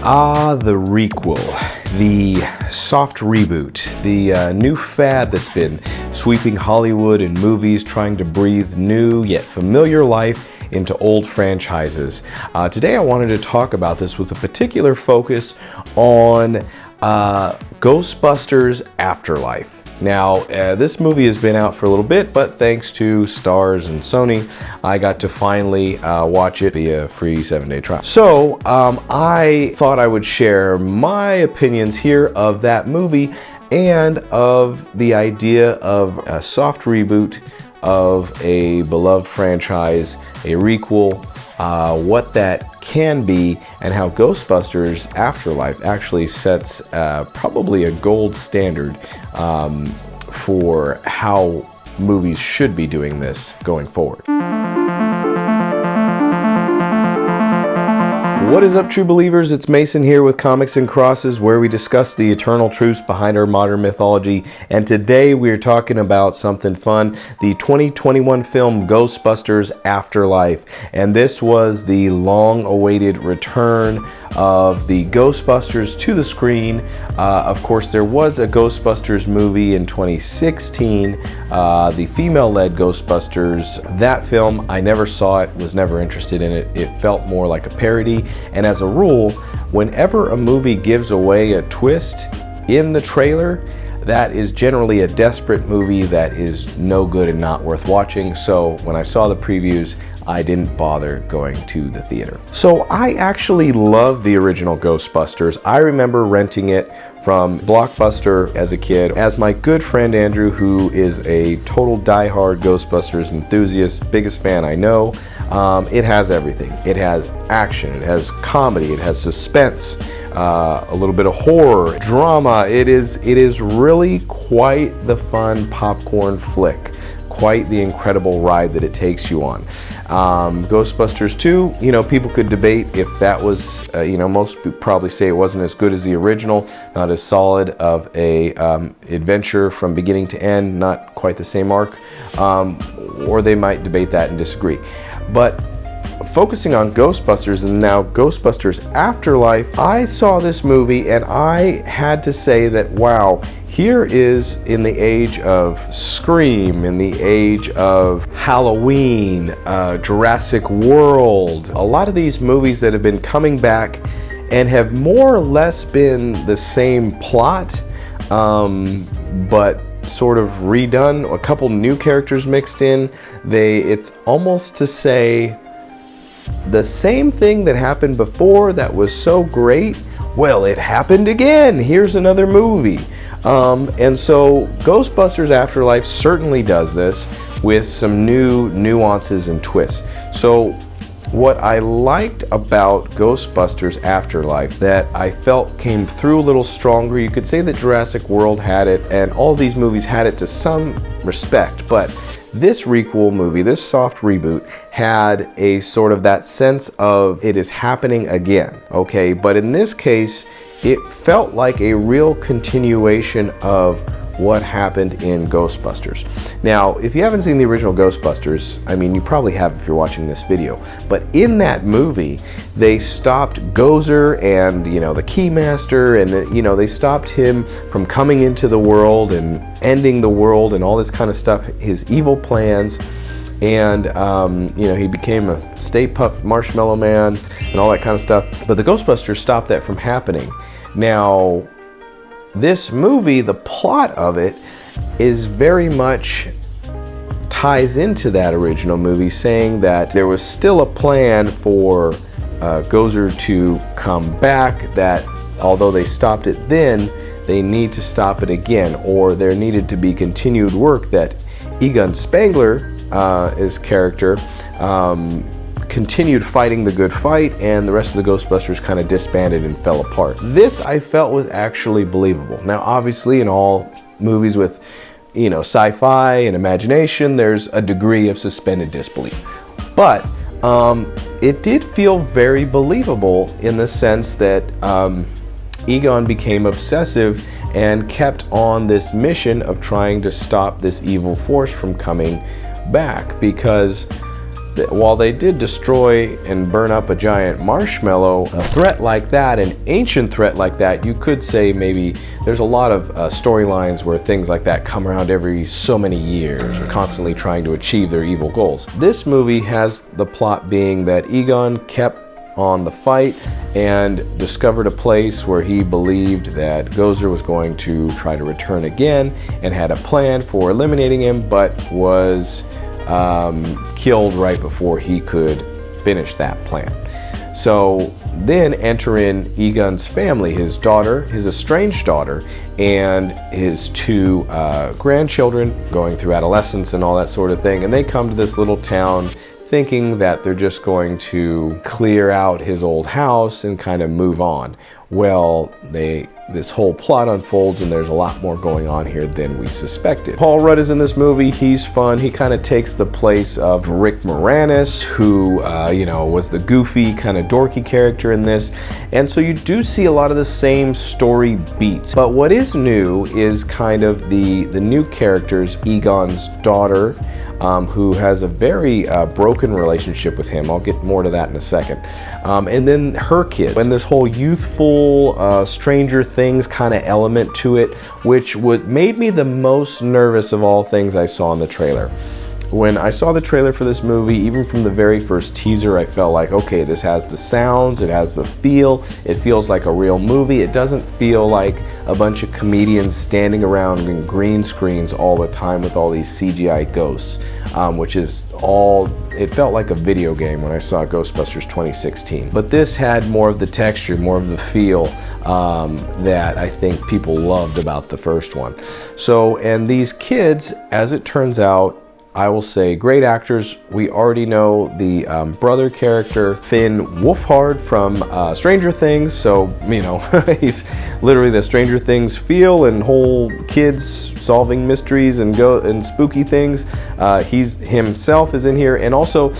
Ah, the requel, the soft reboot, the new fad that's been sweeping Hollywood and movies, trying to breathe new yet familiar life into old franchises. Today I wanted to talk about this with a particular focus on Ghostbusters Afterlife. Now, this movie has been out for a little bit, but thanks to Starz and Sony, I got to finally watch it via free 7-day trial. So, I thought I would share my opinions here of that movie and of the idea of a soft reboot of a beloved franchise, a requel, what that can be, and how Ghostbusters Afterlife actually sets probably a gold standard for how movies should be doing this going forward. What is up, true believers? It's Mason here with Comics and Crosses, where we discuss the eternal truths behind our modern mythology. And today we are talking about something fun, the 2021 film Ghostbusters Afterlife. And this was the long-awaited return of the Ghostbusters to the screen. Of course, there was a Ghostbusters movie in 2016, the female-led Ghostbusters. That film, I never saw it, was never interested in it. It felt more like a parody. And as a rule, whenever a movie gives away a twist in the trailer, that is generally a desperate movie that is no good and not worth watching. So when I saw the previews, I didn't bother going to the theater. So I actually love the original Ghostbusters. I remember renting it from Blockbuster as a kid. As my good friend Andrew, who is a total diehard Ghostbusters enthusiast, biggest fan I know, it has everything. It has action, it has comedy, it has suspense, a little bit of horror, drama. It is really quite the fun popcorn flick. Quite the incredible ride that it takes you on. Ghostbusters 2, people could debate if that was, most people probably say it wasn't as good as the original, not as solid of a adventure from beginning to end, not quite the same arc, or they might debate that and disagree. But focusing on Ghostbusters and now Ghostbusters Afterlife, I saw this movie and I had to say that, wow, here is, in the age of Scream, in the age of Halloween, Jurassic World, a lot of these movies that have been coming back and have more or less been the same plot, but sort of redone, a couple new characters mixed in. It's almost to say the same thing that happened before that was so great, well, it happened again. Here's another movie. And so Ghostbusters Afterlife certainly does this with some new nuances and twists. So what I liked about Ghostbusters Afterlife that I felt came through a little stronger, you could say that Jurassic World had it, and all these movies had it to some respect, but this requel movie, this soft reboot, had a sort of that sense of it is happening again, okay? But in this case, it felt like a real continuation of what happened in Ghostbusters. Now, if you haven't seen the original Ghostbusters, I mean, you probably have if you're watching this video, but in that movie, they stopped Gozer and, the Keymaster, and, they stopped him from coming into the world and ending the world and all this kind of stuff, his evil plans. And, he became a Stay Puft Marshmallow Man and all that kind of stuff. But the Ghostbusters stopped that from happening. Now, this movie, the plot of it is very much ties into that original movie, saying that there was still a plan for Gozer to come back, that although they stopped it then, they need to stop it again, or there needed to be continued work that Egon Spengler, his character, continued fighting the good fight, and the rest of the Ghostbusters kind of disbanded and fell apart. This I felt was actually believable. Now, obviously, in all movies with, sci-fi and imagination, there's a degree of suspended disbelief. But it did feel very believable in the sense that Egon became obsessive and kept on this mission of trying to stop this evil force from coming back, because while they did destroy and burn up a giant marshmallow, a threat like that, an ancient threat like that, you could say maybe there's a lot of storylines where things like that come around every so many years, or constantly trying to achieve their evil goals. This movie has the plot being that Egon kept on the fight and discovered a place where he believed that Gozer was going to try to return again, and had a plan for eliminating him, but was killed right before he could finish that plan. So then enter in Egon's family, his daughter, his estranged daughter, and his two grandchildren going through adolescence and all that sort of thing. And they come to this little town thinking that they're just going to clear out his old house and kind of move on. Well, this whole plot unfolds, and there's a lot more going on here than we suspected. Paul Rudd is in this movie. He's fun. He kind of takes the place of Rick Moranis, who was the goofy, kind of dorky character in this. And so you do see a lot of the same story beats. But what is new is kind of the new characters, Egon's daughter, who has a very broken relationship with him. I'll get more to that in a second. And then her kids, and this whole youthful Stranger Things kind of element to it, which made me the most nervous of all things I saw in the trailer. When I saw the trailer for this movie, even from the very first teaser, I felt like, okay, this has the sounds, it has the feel, it feels like a real movie. It doesn't feel like a bunch of comedians standing around in green screens all the time with all these CGI ghosts, which is it felt like a video game when I saw Ghostbusters 2016. But this had more of the texture, more of the feel that I think people loved about the first one. So, and these kids, as it turns out, I will say great actors. We already know the brother character, Finn Wolfhard from Stranger Things, so, he's literally the Stranger Things feel and whole kids solving mysteries and spooky things. He's himself is in here, and also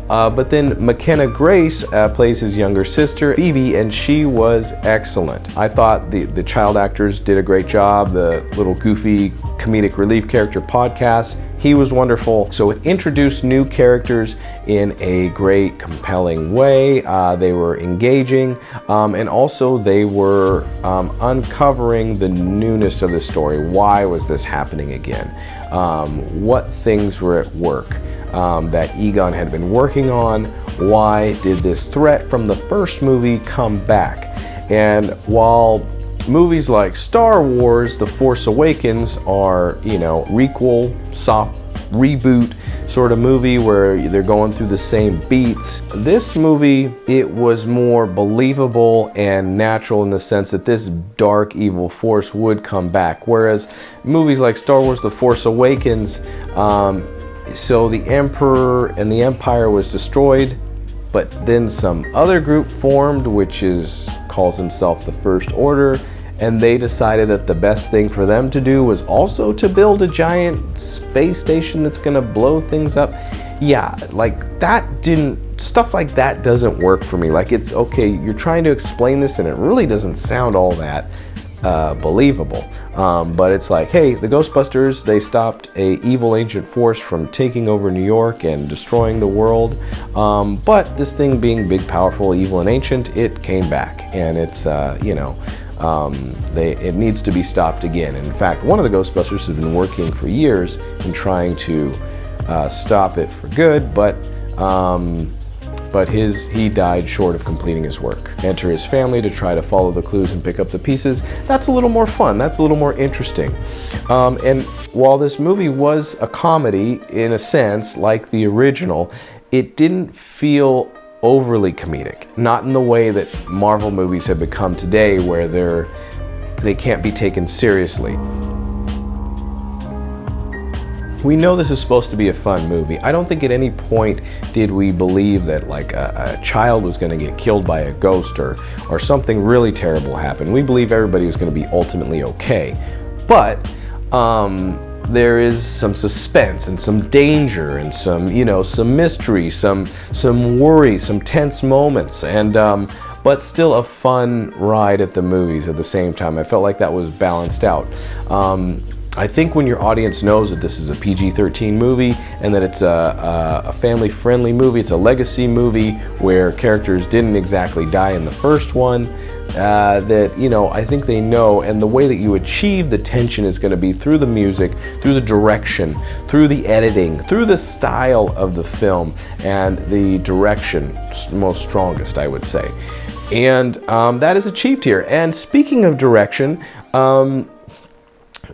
but then McKenna Grace plays his younger sister, Phoebe, and she was excellent. I thought the child actors did a great job. The little goofy comedic relief character Podcast, he was wonderful. So it introduced new characters in a great, compelling way. They were engaging, and also they were uncovering the newness of the story. Why was this happening again? What things were at work that Egon had been working on? Why did this threat from the first movie come back? And while movies like Star Wars, The Force Awakens are, requel, soft reboot sort of movie where they're going through the same beats, this movie, it was more believable and natural in the sense that this dark evil force would come back. Whereas movies like Star Wars, The Force Awakens, so the Emperor and the Empire was destroyed, but then some other group formed, which calls himself the First Order, and they decided that the best thing for them to do was also to build a giant space station that's gonna blow things up. Yeah, like stuff like that doesn't work for me. Like, it's okay, you're trying to explain this and it really doesn't sound all that believable. But it's like, hey, the Ghostbusters, they stopped a evil ancient force from taking over New York and destroying the world. But this thing being big, powerful, evil, and ancient, it came back, and it's it needs to be stopped again. In fact, one of the Ghostbusters has been working for years in trying to stop it for good, but he died short of completing his work. Enter his family to try to follow the clues and pick up the pieces. That's a little more fun. That's a little more interesting. And while this movie was a comedy, in a sense, like the original, it didn't feel overly comedic. Not in the way that Marvel movies have become today, where they can't be taken seriously. We know this is supposed to be a fun movie. I don't think at any point did we believe that like a child was going to get killed by a ghost or something really terrible happened. We believe everybody was going to be ultimately okay. But there is some suspense and some danger and some mystery, some worry, some tense moments, and but still a fun ride at the movies at the same time. I felt like that was balanced out. I think when your audience knows that this is a PG-13 movie and that it's a family-friendly movie, it's a legacy movie where characters didn't exactly die in the first one, that, you know, I think they know, and the way that you achieve the tension is going to be through the music, through the direction, through the editing, through the style of the film, and the direction most strongest, I would say. And that is achieved here. And speaking of direction,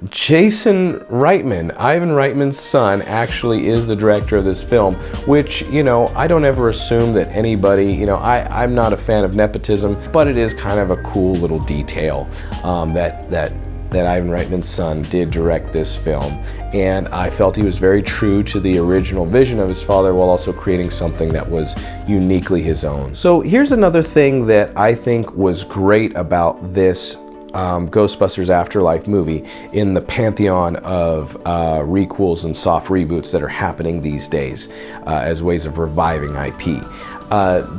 Jason Reitman, Ivan Reitman's son, actually is the director of this film, which, you know, I don't ever assume that anybody, you know, I'm not a fan of nepotism, but it is kind of a cool little detail that Ivan Reitman's son did direct this film. And I felt he was very true to the original vision of his father while also creating something that was uniquely his own. So here's another thing that I think was great about this Ghostbusters Afterlife movie in the pantheon of requels and soft reboots that are happening these days as ways of reviving IP.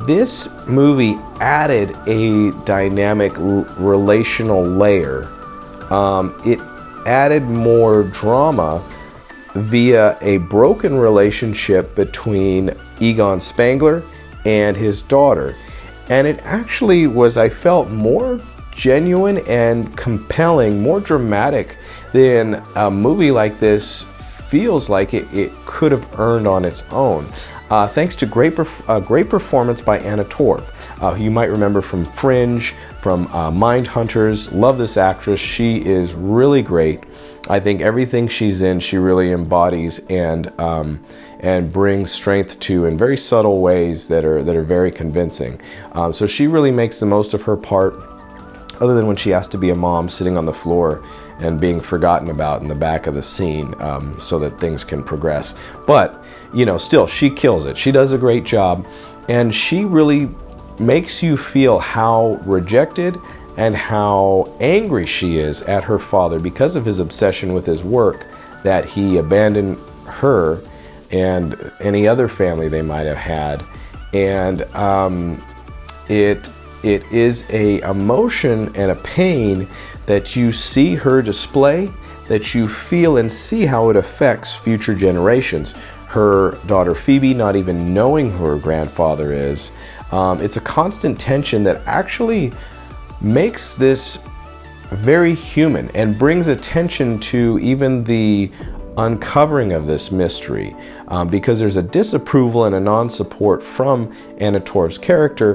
This movie added a dynamic relational layer. It added more drama via a broken relationship between Egon Spengler and his daughter. And it actually was, I felt, more genuine and compelling, more dramatic than a movie like this feels like it could have earned on its own. Thanks to great performance by Anna Torv, who you might remember from Fringe, from Mindhunters. Love this actress. She is really great. I think everything she's in, she really embodies and brings strength to in very subtle ways that are very convincing. So she really makes the most of her part, other than when she has to be a mom sitting on the floor and being forgotten about in the back of the scene so that things can progress. But, you know, still, she kills it. She does a great job, and she really makes you feel how rejected and how angry she is at her father because of his obsession with his work, that he abandoned her and any other family they might have had. And it is a emotion and a pain that you see her display, that you feel and see how it affects future generations. Her daughter Phoebe not even knowing who her grandfather is. It's a constant tension that actually makes this very human and brings attention to even the uncovering of this mystery, because there's a disapproval and a non-support from Anna Torv's character,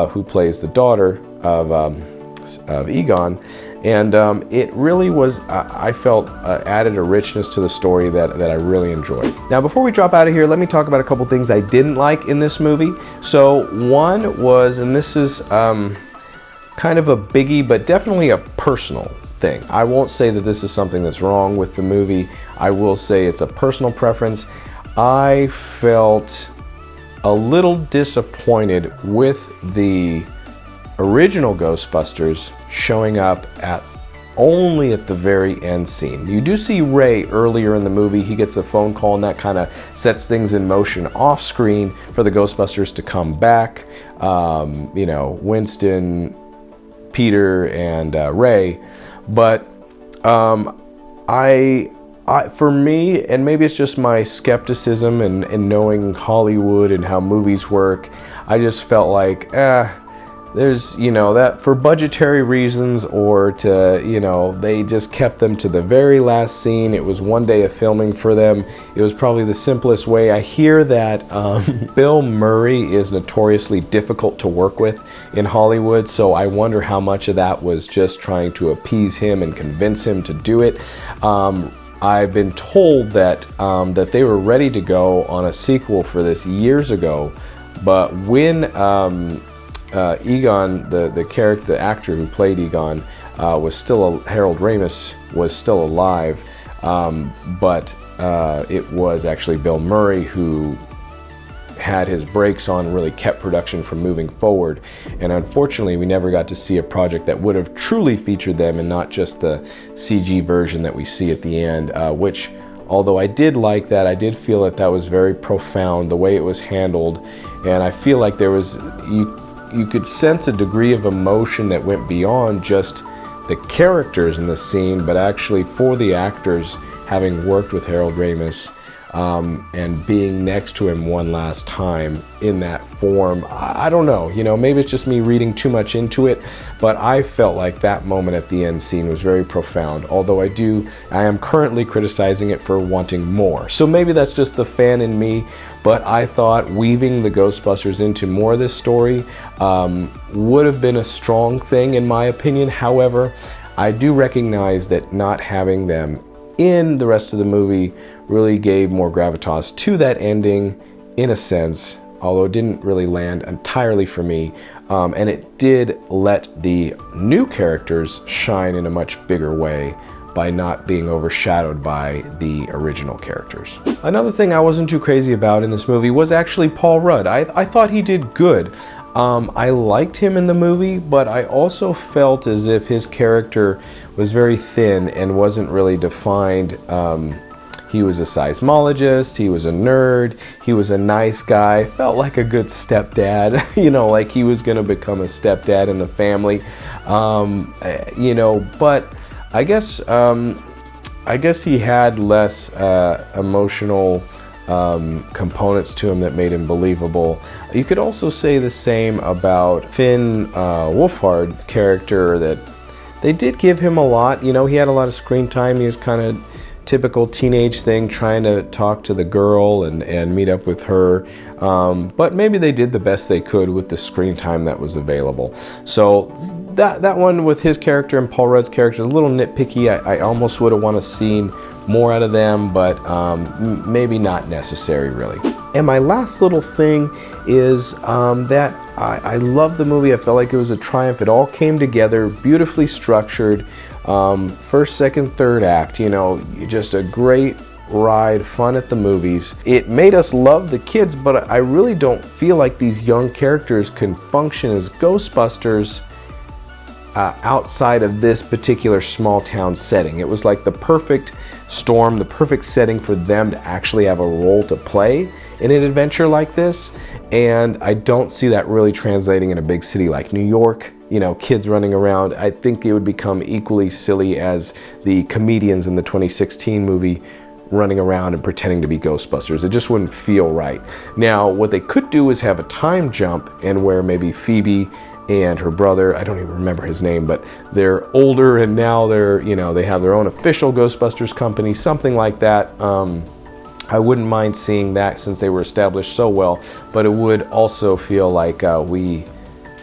who plays the daughter of Egon, and it really was, I felt, added a richness to the story that I really enjoyed. Now, before we drop out of here, let me talk about a couple things I didn't like in this movie. So one was, and this is kind of a biggie, but definitely a personal thing. I won't say that this is something that's wrong with the movie. I will say it's a personal preference. I felt a little disappointed with the original Ghostbusters showing up only at the very end scene. You do see Ray earlier in the movie. He gets a phone call, and that kind of sets things in motion off screen for the Ghostbusters to come back. You know, Winston, Peter, and Ray. But for me, and maybe it's just my skepticism and knowing Hollywood and how movies work, I just felt like, there's, you know, that for budgetary reasons, or to, you know, they just kept them to the very last scene. It was one day of filming for them. It was probably the simplest way. I hear that Bill Murray is notoriously difficult to work with in Hollywood, so I wonder how much of that was just trying to appease him and convince him to do it. I've been told that that they were ready to go on a sequel for this years ago, but when Egon, the actor who played Egon, Harold Ramis was still alive, but it was actually Bill Murray who had his brakes on, really kept production from moving forward. And unfortunately, we never got to see a project that would have truly featured them and not just the CG version that we see at the end, which, although I did like that, I did feel that was very profound, the way it was handled. And I feel like there was, you could sense a degree of emotion that went beyond just the characters in the scene, but actually for the actors, having worked with Harold Ramis and being next to him one last time in that form. I don't know, you know, maybe it's just me reading too much into it, but I felt like that moment at the end scene was very profound, although I am currently criticizing it for wanting more. So maybe that's just the fan in me, but I thought weaving the Ghostbusters into more of this story would have been a strong thing in my opinion. However, I do recognize that not having them in the rest of the movie really gave more gravitas to that ending in a sense, although it didn't really land entirely for me, and it did let the new characters shine in a much bigger way by not being overshadowed by the original characters. Another thing I wasn't too crazy about in this movie was actually Paul Rudd. I thought he did good. I liked him in the movie, but I also felt as if his character was very thin and wasn't really defined. He was a seismologist, he was a nerd, he was a nice guy, felt like a good stepdad, you know, like he was gonna become a stepdad in the family, you know, but I guess he had less emotional components to him that made him believable. You could also say the same about Finn Wolfhard's character, that they did give him a lot. You know, he had a lot of screen time. He was kind of typical teenage thing, trying to talk to the girl and meet up with her. But maybe they did the best they could with the screen time that was available. So that one with his character and Paul Rudd's character is a little nitpicky. I almost would have wanted to see more out of them, but maybe not necessary really. And my last little thing is that I love the movie. I felt like it was a triumph. It all came together, beautifully structured. First, second, third act, you know, just a great ride, fun at the movies. It made us love the kids, but I really don't feel like these young characters can function as Ghostbusters outside of this particular small town setting. It was like the perfect storm, the perfect setting for them to actually have a role to play in an adventure like this, and I don't see that really translating in a big city like New York. You know, kids running around. I think it would become equally silly as the comedians in the 2016 movie running around and pretending to be Ghostbusters. It just wouldn't feel right. Now, what they could do is have a time jump and where maybe Phoebe and her brother, I don't even remember his name, but they're older and now they're, you know, they have their own official Ghostbusters company, something like that. I wouldn't mind seeing that since they were established so well, but it would also feel like we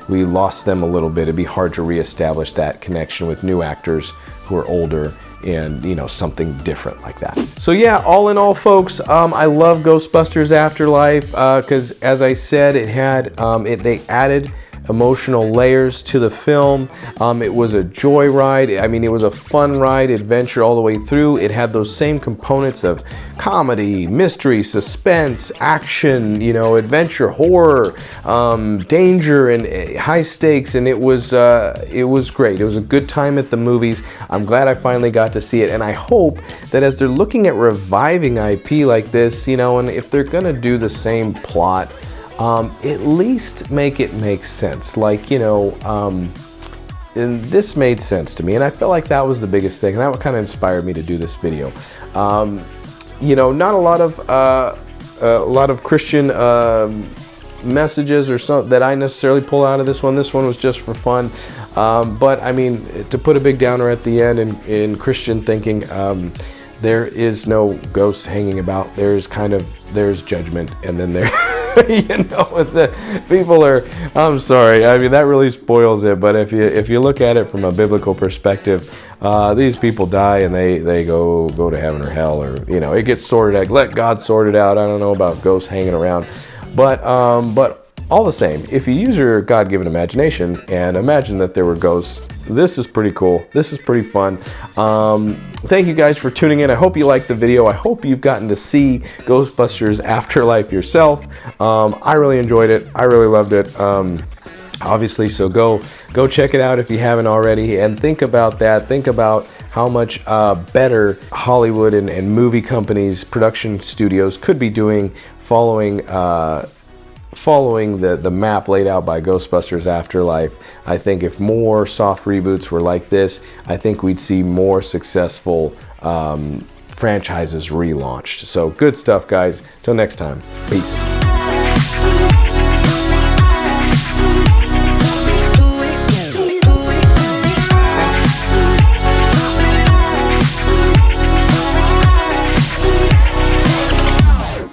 lost them a little bit. It'd be hard to reestablish that connection with new actors who are older and, you know, something different like that. So yeah, all in all, folks, I love Ghostbusters Afterlife because, as I said, it had they added emotional layers to the film. It was a joyride. I mean, it was a fun ride, adventure all the way through. It had those same components of comedy, mystery, suspense, action, you know, adventure, horror, danger, and high stakes, and it was great. It was a good time at the movies. I'm glad I finally got to see it, and I hope that as they're looking at reviving IP like this, you know, and if they're gonna do the same plot, at least make it make sense. Like, you know, and this made sense to me, and I felt like that was the biggest thing, and that kind of inspired me to do this video. You know, not a lot of Christian messages or something that I necessarily pull out of this one. This one was just for fun, but I mean, to put a big downer at the end in Christian thinking, there is no ghosts hanging about. There's judgment, and then there. You know, people are, I'm sorry, I mean, that really spoils it, but if you look at it from a biblical perspective, these people die and they go to heaven or hell, or, you know, it gets sorted out. Let God sort it out. I don't know about ghosts hanging around, but all the same, if you use your God-given imagination and imagine that there were ghosts, this is pretty cool. This is pretty fun. Thank you guys for tuning in. I hope you liked the video. I hope you've gotten to see Ghostbusters Afterlife yourself. I really enjoyed it. I really loved it. Obviously, so go check it out if you haven't already, and think about that. Think about how much better Hollywood and movie companies, production studios could be doing following following the map laid out by Ghostbusters Afterlife. I think if more soft reboots were like this, I think we'd see more successful franchises relaunched. So good stuff, guys. Till next time. Peace.